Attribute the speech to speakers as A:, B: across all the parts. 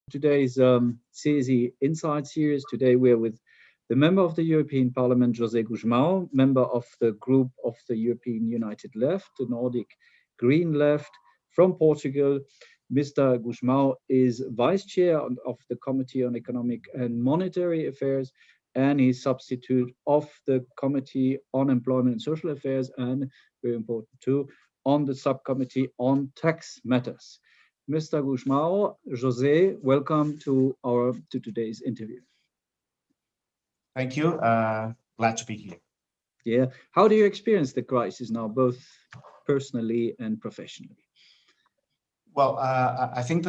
A: Today's CESI Inside series. Today we are with the member of the European Parliament, José Gusmão, member of the group of the European United Left, the Nordic Green Left from Portugal. Mr. Gusmao is vice chair of the Committee on Economic and Monetary Affairs, and he's substitute of the Committee on Employment and Social Affairs, and very important too, on the subcommittee on tax matters. Mr. Gusmao, José, welcome to today's interview.
B: Thank you. Glad to be here.
A: Yeah. How do you experience the crisis now, both personally and professionally?
B: Well, I think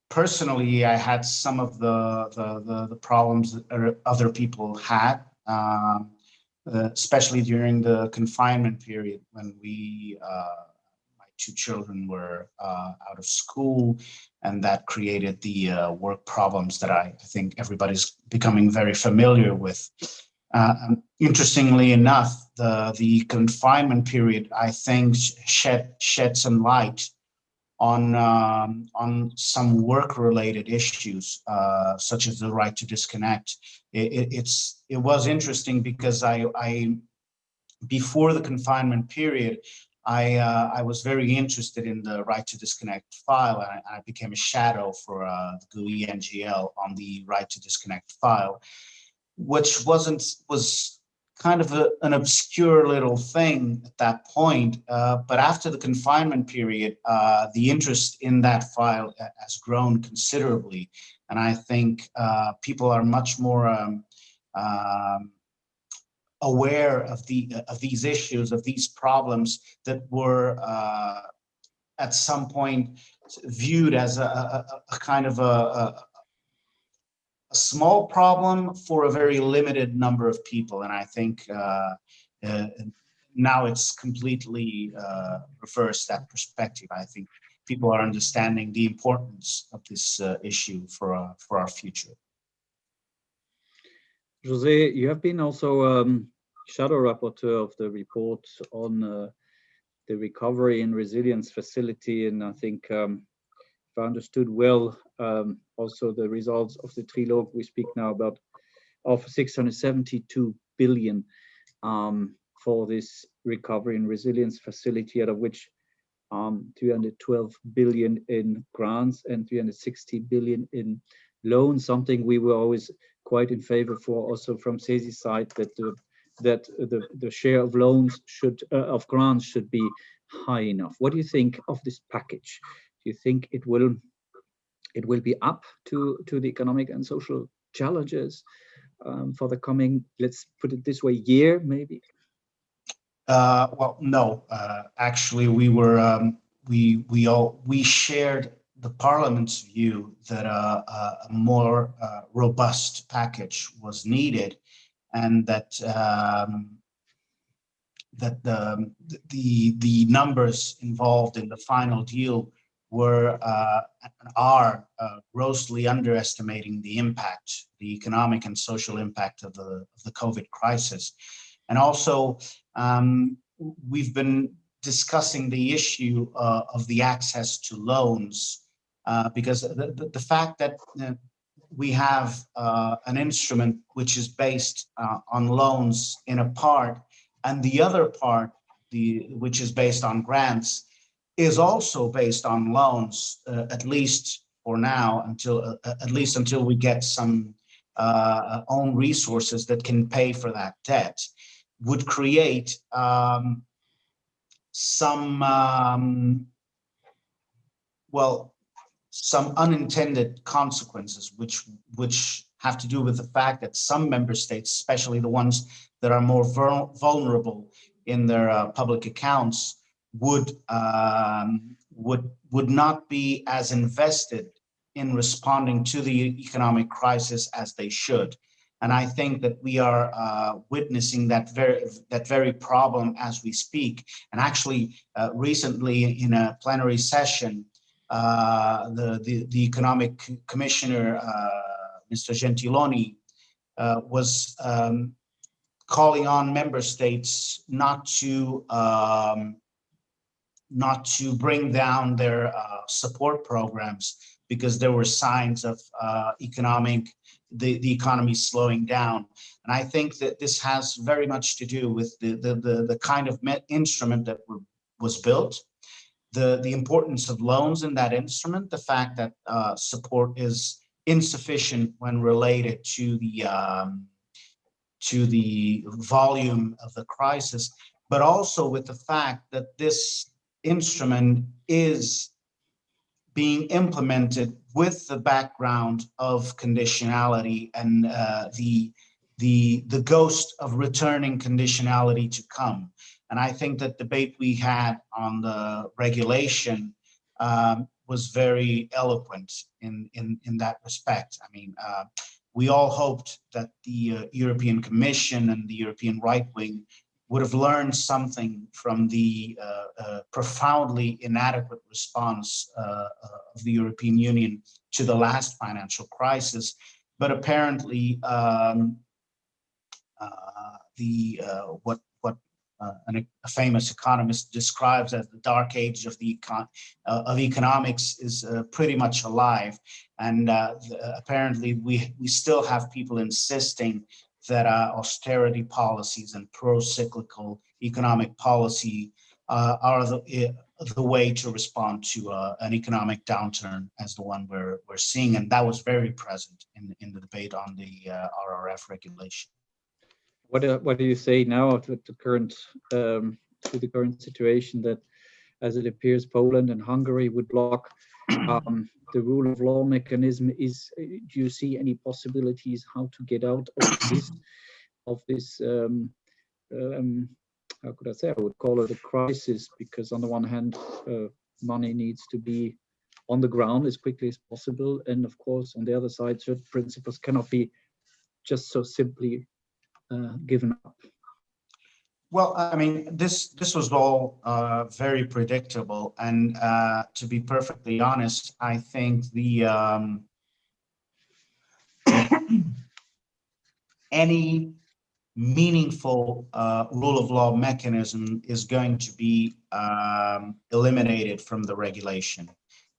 B: personally, I had some of the problems that other people had, especially during the confinement period when my two children were out of school, and that created the work problems that I think everybody's becoming very familiar with. Interestingly enough, the confinement period, I think, shed some light on some work-related issues, such as the right to disconnect. It was interesting because I before the confinement period, I was very interested in the right to disconnect file, and I became a shadow for the GUI NGL on the right to disconnect file, which was kind of an obscure little thing at that point. But after the confinement period, the interest in that file has grown considerably. And I think people are much more aware of these issues, of these problems that were at some point viewed as a kind of a small problem for a very limited number of people. And I think now it's completely reversed that perspective. I think people are understanding the importance of this issue for our future.
A: José, you have been also shadow rapporteur of the report on the Recovery and Resilience Facility, and I think if I understood well, also the results of the trilogue we speak now about of 672 billion for this Recovery and Resilience Facility, out of which 312 billion in grants and 360 billion in loans, something we were always quite in favor for, also from CESI side, that the share of loans of grants should be high enough. What do you think of this package? Do you think it will be up to the economic and social challenges for the coming, let's put it this way, year maybe?
B: Well, no. Actually, we shared the Parliament's view that a more robust package was needed, and that the numbers involved in the final deal are grossly underestimating the impact, the economic and social impact of the COVID crisis. And also, we've been discussing the issue of the access to loans, because the fact that we have an instrument which is based on loans in a part, and the other part, which is based on grants, is also based on loans, at least for now, until we get some own resources that can pay for that debt, would create some unintended consequences, which have to do with the fact that some member states, especially the ones that are more vulnerable in their public accounts, would not be as invested in responding to the economic crisis as they should. And I think that we are witnessing that very problem as we speak. And actually, recently in a plenary session, the economic commissioner, Mr. Gentiloni, was calling on member states not to bring down their support programs, because there were signs of the economy slowing down. And I think that this has very much to do with the kind of instrument that was built, the importance of loans in that instrument, the fact that support is insufficient when related to the volume of the crisis, but also with the fact that this instrument is being implemented with the background of conditionality and the ghost of returning conditionality to come. And I think that debate we had on the regulation was very eloquent in that respect. I mean, we all hoped that the European Commission and the European right wing would have learned something from the profoundly inadequate response of the European Union to the last financial crisis. But apparently, what a famous economist describes as the dark age of economics is pretty much alive, and apparently we still have people insisting that austerity policies and pro-cyclical economic policy are the way to respond to an economic downturn as the one we're seeing, and that was very present in the debate on the RRF regulation.
A: What do you say now to the current situation that, as it appears, Poland and Hungary would block the rule of law mechanism? Do you see any possibilities how to get out of this? How could I say? I would call it a crisis, because on the one hand, money needs to be on the ground as quickly as possible, and of course, on the other side, certain principles cannot be just so simply given up.
B: Well, I mean, this was all very predictable, and to be perfectly honest, I think the any meaningful rule of law mechanism is going to be eliminated from the regulation,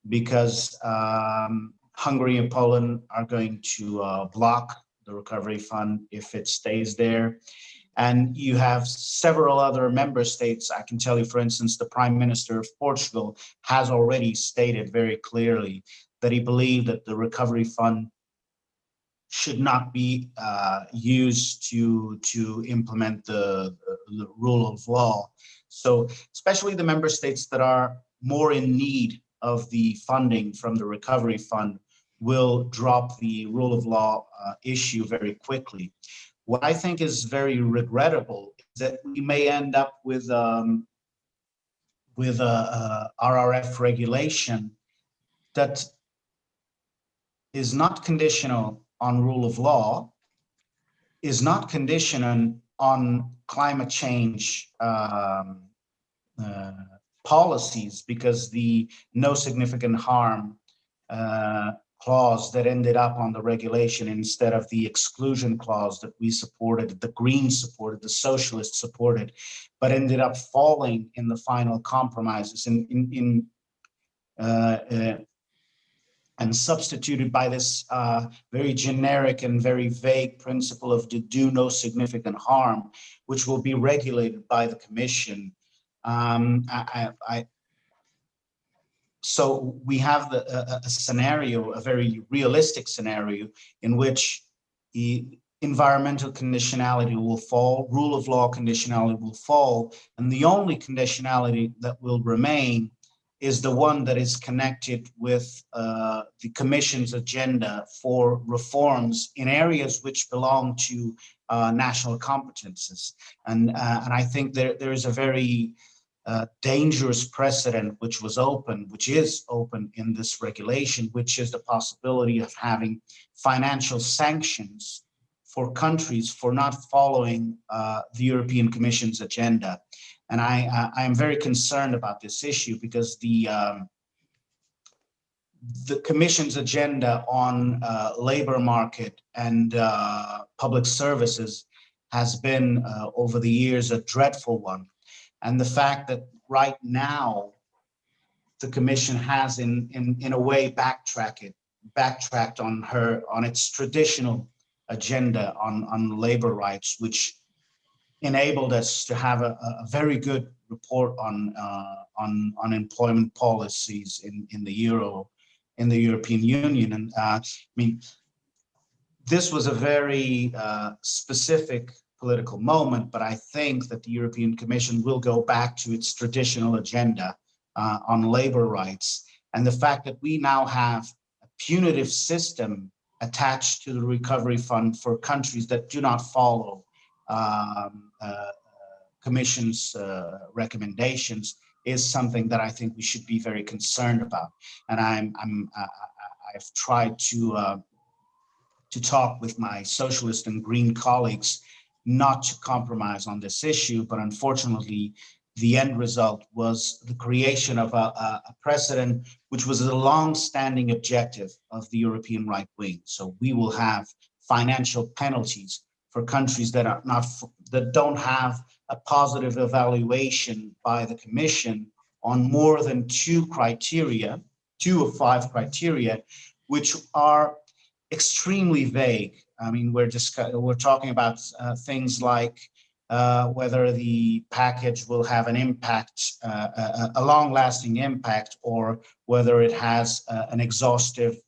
B: because Hungary and Poland are going to block the recovery fund if it stays there. And you have several other member states. I can tell you, for instance, the Prime Minister of Portugal has already stated very clearly that he believed that the recovery fund should not be used to implement the rule of law. So especially the member states that are more in need of the funding from the recovery fund will drop the rule of law issue very quickly. What I think is very regrettable is that we may end up with a RRF regulation that is not conditional on rule of law, is not conditional on climate change policies, because the no significant harm clause that ended up on the regulation instead of the exclusion clause that we supported, the Greens supported, the Socialists supported, but ended up falling in the final compromises and substituted by this very generic and very vague principle of to do no significant harm, which will be regulated by the Commission. So we have a scenario, a very realistic scenario, in which the environmental conditionality will fall, rule of law conditionality will fall, and the only conditionality that will remain is the one that is connected with the Commission's agenda for reforms in areas which belong to national competences. And I think there is a very dangerous precedent which is open in this regulation, which is the possibility of having financial sanctions for countries for not following the European Commission's agenda. And I am very concerned about this issue, because the Commission's agenda on labor market and public services has been over the years a dreadful one. And the fact that right now the Commission has in a way backtracked on its traditional agenda on labor rights, which enabled us to have a very good report on employment policies in the European Union. And I mean, this was a very specific political moment, but I think that the European Commission will go back to its traditional agenda on labor rights. And the fact that we now have a punitive system attached to the recovery fund for countries that do not follow Commission's recommendations is something that I think we should be very concerned about. And I've tried to talk with my socialist and green colleagues not to compromise on this issue, but unfortunately, the end result was the creation of a precedent, which was a long-standing objective of the European right wing. So we will have financial penalties for countries that don't have a positive evaluation by the Commission on more than two of five criteria, which are extremely vague. I mean, we're talking about things like whether the package will have an impact, a long-lasting impact, or whether it has an exhaustive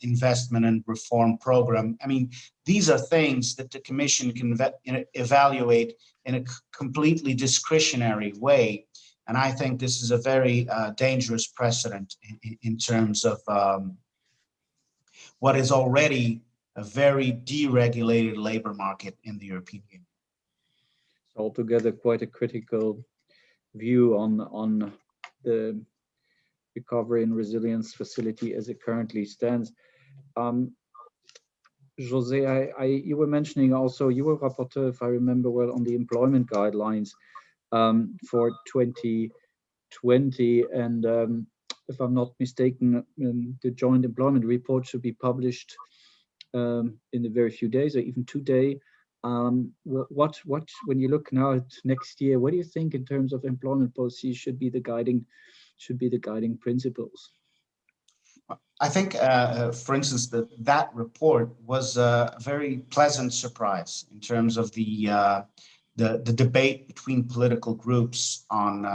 B: investment and reform program. I mean, these are things that the Commission can evaluate in a completely discretionary way. And I think this is a very dangerous precedent in terms of what is already a very deregulated labor market in the European Union.
A: Altogether, quite a critical view on the recovery and resilience facility as it currently stands. Jose, you were mentioning also, you were rapporteur, if I remember well, on the employment guidelines for 2020. And if I'm not mistaken, the joint employment report should be published in a very few days or even today. What when you look now at next year, what do you think in terms of employment policy should be the guiding principles?
B: I think, for instance, that report was a very pleasant surprise in terms of the debate between political groups on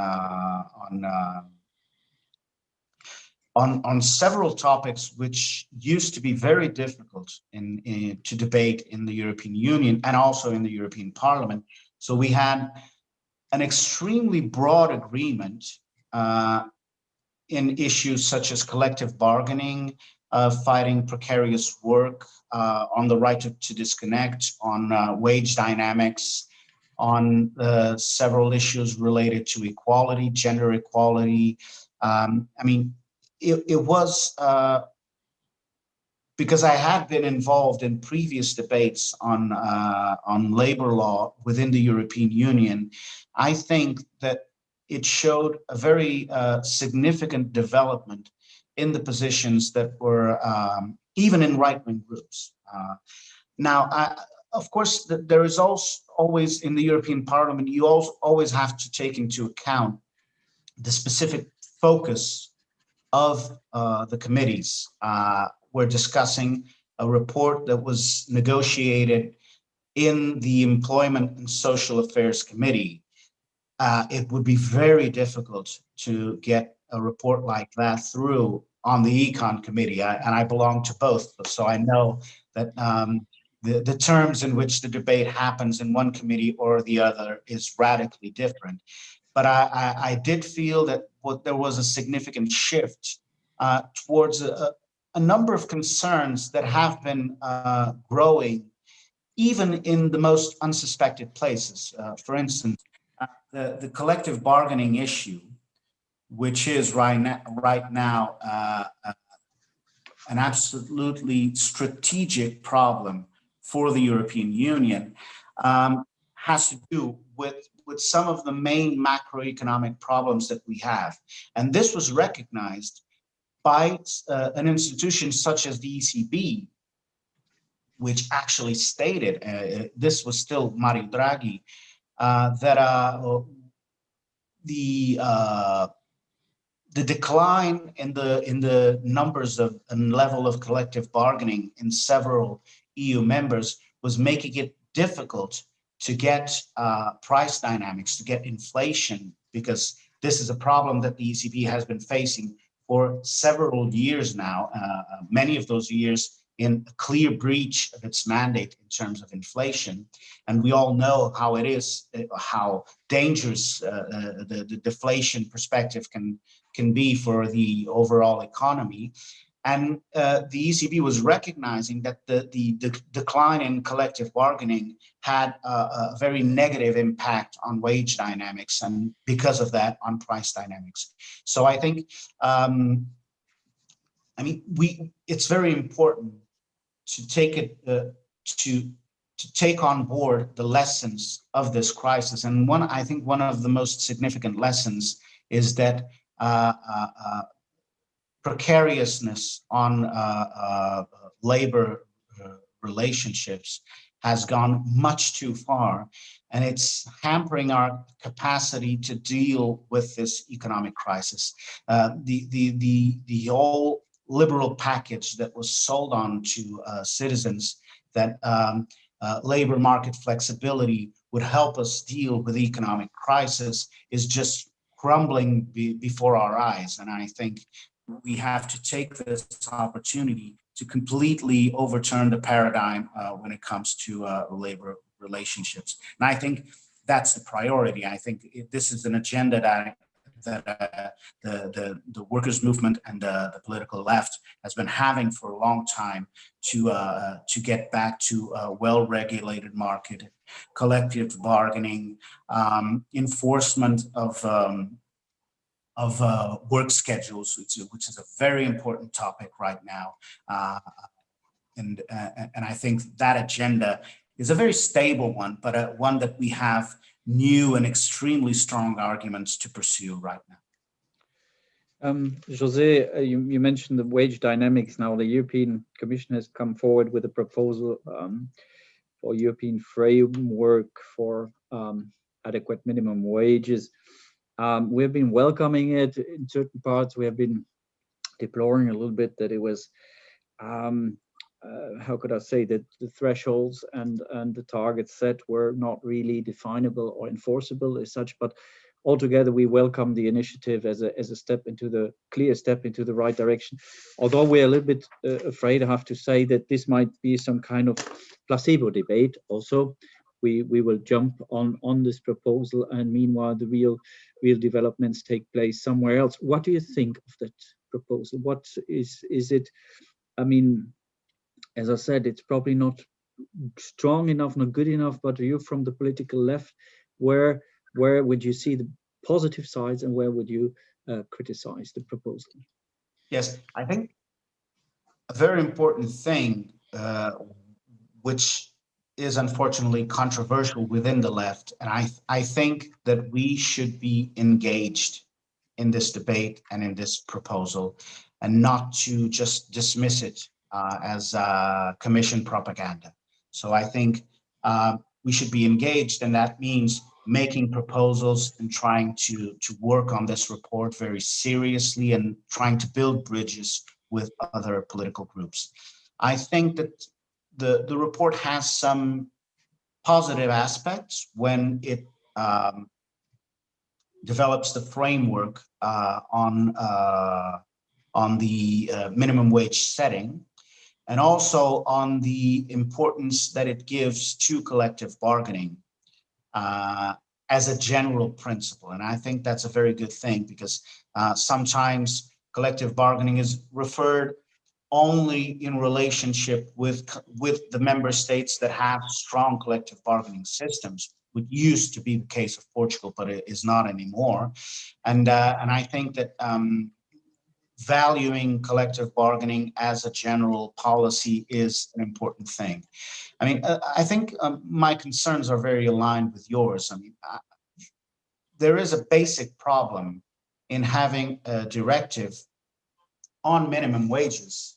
B: several topics which used to be very difficult to debate in the European Union and also in the European Parliament. So we had an extremely broad agreement in issues such as collective bargaining, fighting precarious work, on the right to disconnect, on wage dynamics, on several issues related to equality, gender equality. I mean, it was because I had been involved in previous debates on labor law within the European Union. I think that it showed a very significant development in the positions that were even in right-wing groups. Now, of course, there is also always in the European Parliament, you also always have to take into account the specific focus of the committees. We're discussing a report that was negotiated in the Employment and Social Affairs Committee. It would be very difficult to get a report like that through on the ECON committee, and I belong to both, so I know that the terms in which the debate happens in one committee or the other is radically different. But I did feel that there was a significant shift towards a number of concerns that have been growing even in the most unsuspected places. For instance, the collective bargaining issue, which is right now an absolutely strategic problem for the European Union, has to do with some of the main macroeconomic problems that we have. And this was recognized by an institution such as the ECB, which actually stated, this was still Mario Draghi, that the decline in the numbers of and level of collective bargaining in several EU members was making it difficult to get price dynamics, to get inflation, because this is a problem that the ECB has been facing for several years now, many of those years in a clear breach of its mandate in terms of inflation. And we all know how it is, how dangerous the deflation perspective can be for the overall economy. And the ECB was recognizing that the decline in collective bargaining had a very negative impact on wage dynamics, and because of that, on price dynamics. So I think, it's very important to take it to take on board the lessons of this crisis. And I think one of the most significant lessons is that precariousness on labor relationships has gone much too far, and it's hampering our capacity to deal with this economic crisis. The whole liberal package that was sold on to citizens, that labor market flexibility would help us deal with the economic crisis, is just crumbling before our eyes. And I think we have to take this opportunity to completely overturn the paradigm when it comes to labor relationships. And I think that's the priority. I think this is an agenda that the workers' movement and the political left has been having for a long time, to get back to a well-regulated market, collective bargaining, enforcement of work schedules, which is a very important topic right now. And I think that agenda is a very stable one, but one that we have new and extremely strong arguments to pursue right now.
A: José, you mentioned the wage dynamics. Now the European Commission has come forward with a proposal for European framework for adequate minimum wages. We have been welcoming it in certain parts. We have been deploring a little bit that it was, how could I say, that the thresholds and the targets set were not really definable or enforceable as such. But altogether, we welcome the initiative as a step into the clear step into the right direction. Although we're a little bit afraid, I have to say, that this might be some kind of placebo debate. Also, we will jump on this proposal, and meanwhile, the real developments take place somewhere else. What do you think of that proposal? What is it? I mean, as I said, it's probably not strong enough, not good enough. But you, from the political left, where would you see the positive sides, and where would you criticize the proposal?
B: Yes, I think a very important thing, which is unfortunately controversial within the left, and I think that we should be engaged in this debate and in this proposal, and not to just dismiss it as Commission propaganda. So I think we should be engaged, and that means making proposals and trying to work on this report very seriously, and trying to build bridges with other political groups. I think that the report has some positive aspects when it develops the framework on the minimum wage setting, and also on the importance that it gives to collective bargaining as a general principle. And I think that's a very good thing, because sometimes collective bargaining is referred only in relationship with the member states that have strong collective bargaining systems, which used to be the case of Portugal, but it is not anymore. And I think that valuing collective bargaining as a general policy is an important thing. I mean, I think my concerns are very aligned with yours. I mean, there is a basic problem in having a directive on minimum wages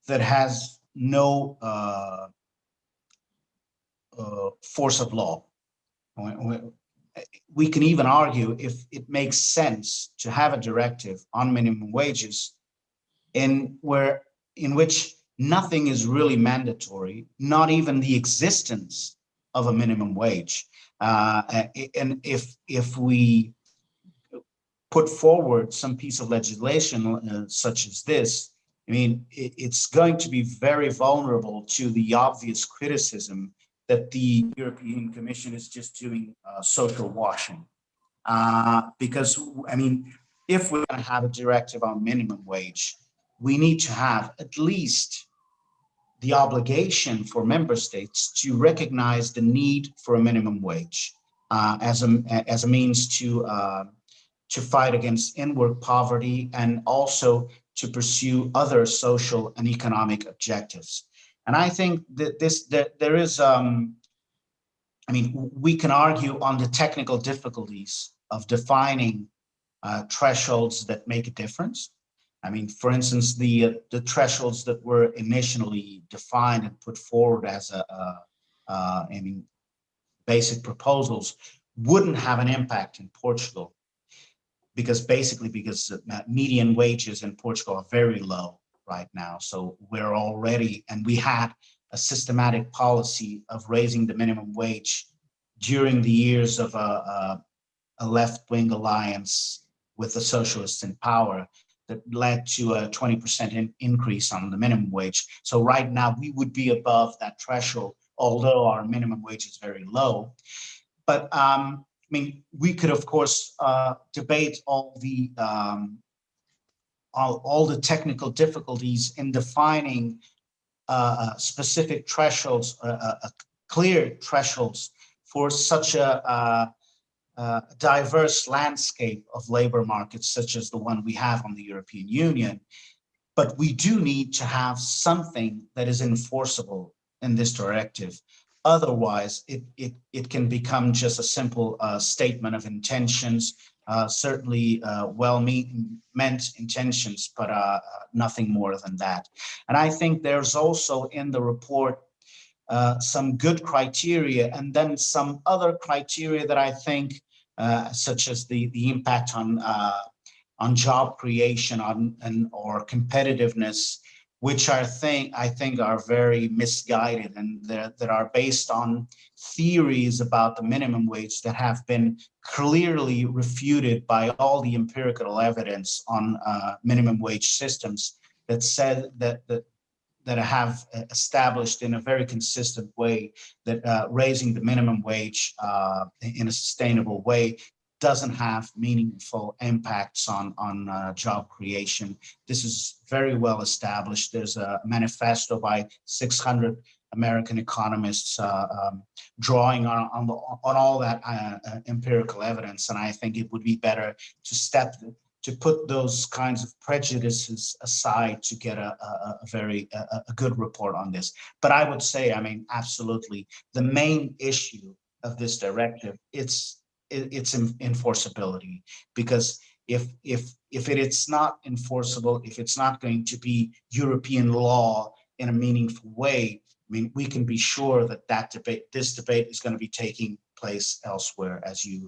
B: that has no force of law. we can even argue if it makes sense to have a directive on minimum wages in which nothing is really mandatory, not even the existence of a minimum wage. And if we put forward some piece of legislation such as this, I mean, it's going to be very vulnerable to the obvious criticism that the European Commission is just doing social washing. Because, I mean, if we're going to have a directive on minimum wage, we need to have at least the obligation for member states to recognize the need for a minimum wage as a means to fight against in-work poverty and also to pursue other social and economic objectives. And I think that there is, I mean, we can argue on the technical difficulties of defining thresholds that make a difference. I mean, for instance, the thresholds that were initially defined and put forward as I mean, basic proposals wouldn't have an impact in Portugal because median wages in Portugal are very low right now. So we're already, and we had a systematic policy of raising the minimum wage during the years of a left-wing alliance with the socialists in power that led to a 20% increase on the minimum wage. So right now we would be above that threshold, although our minimum wage is very low. But I mean, we could of course debate all the technical difficulties in defining specific thresholds, clear thresholds for such a diverse landscape of labor markets, such as the one we have on the European Union. But we do need to have something that is enforceable in this directive. Otherwise, it can become just a simple statement of intentions, certainly well-meant intentions, but nothing more than that. And I think there's also in the report some good criteria and then some other criteria that I think, such as the impact on job creation or competitiveness, which I think are very misguided and that are based on theories about the minimum wage that have been clearly refuted by all the empirical evidence on minimum wage systems that said that have established in a very consistent way that raising the minimum wage in a sustainable way doesn't have meaningful impacts on job creation. This is very well established. There's a manifesto by 600 American economists drawing on all that empirical evidence, and I think it would be better to put those kinds of prejudices aside to get a good report on this. But I would say, I mean, absolutely, the main issue of this directive, it's enforceability, because if it's not enforceable, if it's not going to be European law in a meaningful way, I mean, we can be sure that this debate is going to be taking place elsewhere, as you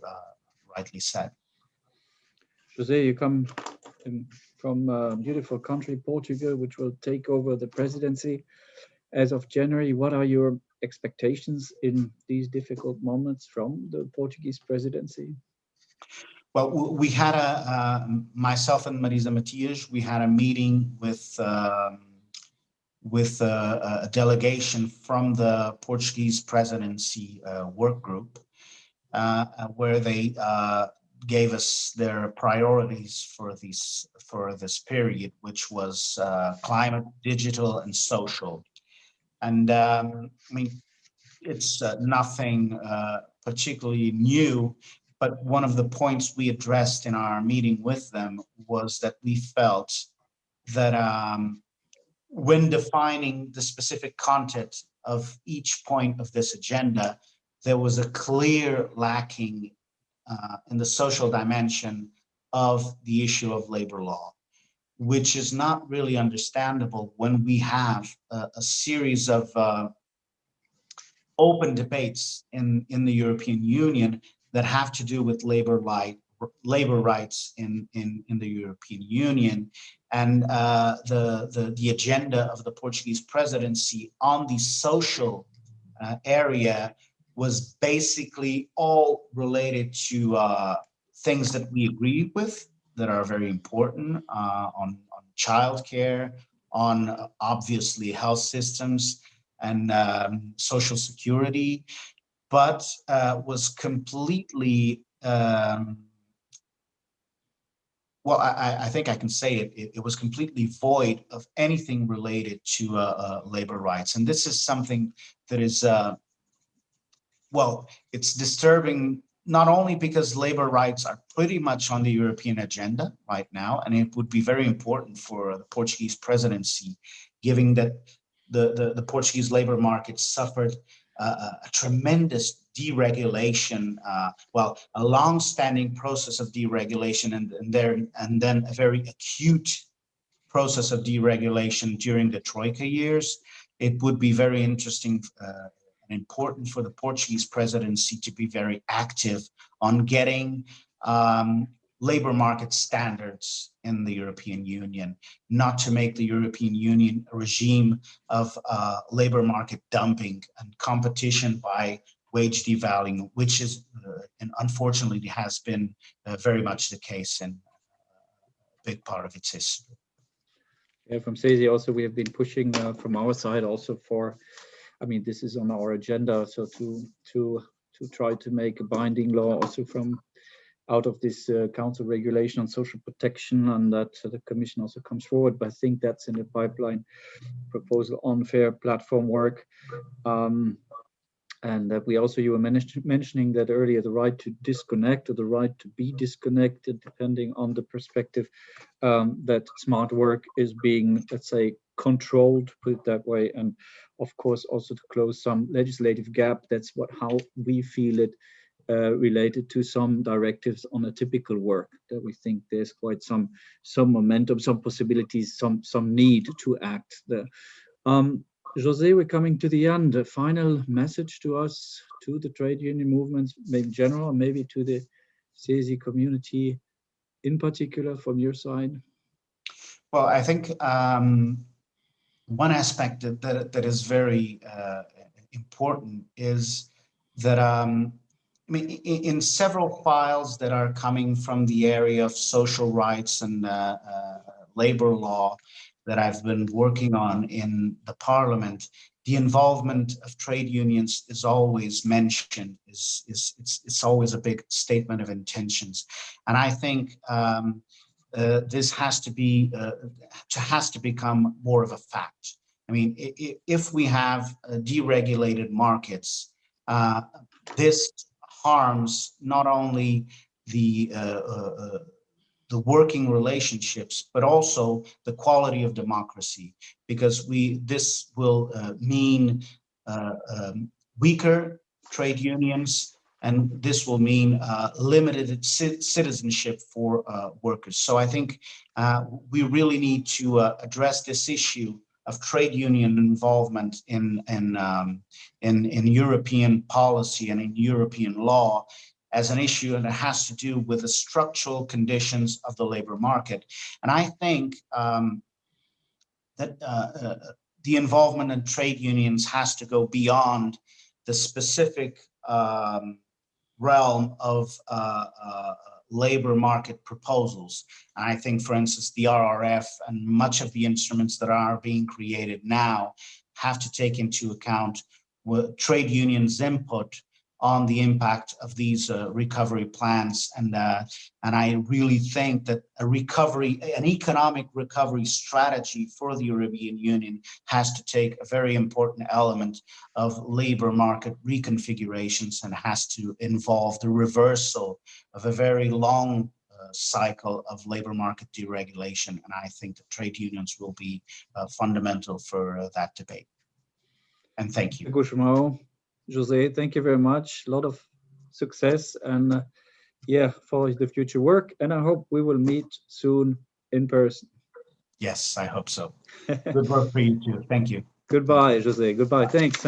B: rightly said.
A: José, you come from a beautiful country, Portugal, which will take over the presidency as of January. What are your expectations in these difficult moments from the Portuguese presidency?
B: Well, we had myself and Marisa Matias, we had a meeting with a delegation from the Portuguese presidency work group, where they gave us their priorities for this period, which was climate, digital, and social. And I mean, it's nothing particularly new, but one of the points we addressed in our meeting with them was that we felt that when defining the specific content of each point of this agenda, there was a clear lacking in the social dimension of the issue of labor law, which is not really understandable when we have a series of open debates in the European Union that have to do with labor rights in the European Union. And the agenda of the Portuguese presidency on the social area was basically all related to things that we agree with that are very important on childcare, on obviously health systems and social security, but was completely, well, I think I can say it was completely void of anything related to labor rights. And this is something that is, well, it's disturbing, not only because labor rights are pretty much on the European agenda right now, and it would be very important for the Portuguese presidency, given that the Portuguese labor market suffered a tremendous deregulation, well, a long-standing process of deregulation, and then a very acute process of deregulation during the Troika years. It would be very interesting and important for the Portuguese presidency to be very active on getting labor market standards in the European Union, not to make the European Union a regime of labor market dumping and competition by wage devaluing, which is, and unfortunately has been very much the case in a big part of its history.
A: Yeah, from CESI also, we have been pushing from our side also for, I mean, this is on our agenda, so to try to make a binding law also from out of this council regulation on social protection, and that the Commission also comes forward. But I think that's in the pipeline proposal on fair platform work. And that we also, you were mentioning that earlier, the right to disconnect or the right to be disconnected, depending on the perspective, that smart work is being, let's say, controlled, put it that way. And of course, also to close some legislative gap. That's how we feel it related to some directives on atypical work, that we think there's quite some momentum, some possibilities, some need to act there. José, we're coming to the end. A final message to us, to the trade union movements in general, maybe to the CESI community in particular from your side?
B: Well, I think one aspect that is very important is that I mean, in several files that are coming from the area of social rights and labor law that I've been working on in the Parliament, the involvement of trade unions is always mentioned. It's always a big statement of intentions, and I think this has to become more of a fact. I mean, if we have deregulated markets, this harms not only the working relationships, but also the quality of democracy, because this will mean weaker trade unions, and this will mean limited citizenship for workers. So I think we really need to address this issue of trade union involvement in European policy and in European law as an issue, and it has to do with the structural conditions of the labor market. And I think that the involvement in trade unions has to go beyond the specific realm of labor market proposals. And I think, for instance, the RRF and much of the instruments that are being created now have to take into account trade unions' input on the impact of these recovery plans. And I really think that an economic recovery strategy for the European Union has to take a very important element of labor market reconfigurations and has to involve the reversal of a very long cycle of labor market deregulation. And I think that trade unions will be fundamental for that debate. And thank you.
A: Gusmao, José, thank you very much. A lot of success and for the future work. And I hope we will meet soon in person.
B: Yes, I hope so. Good work for you too. Thank you.
A: Goodbye, José. Goodbye. Thanks.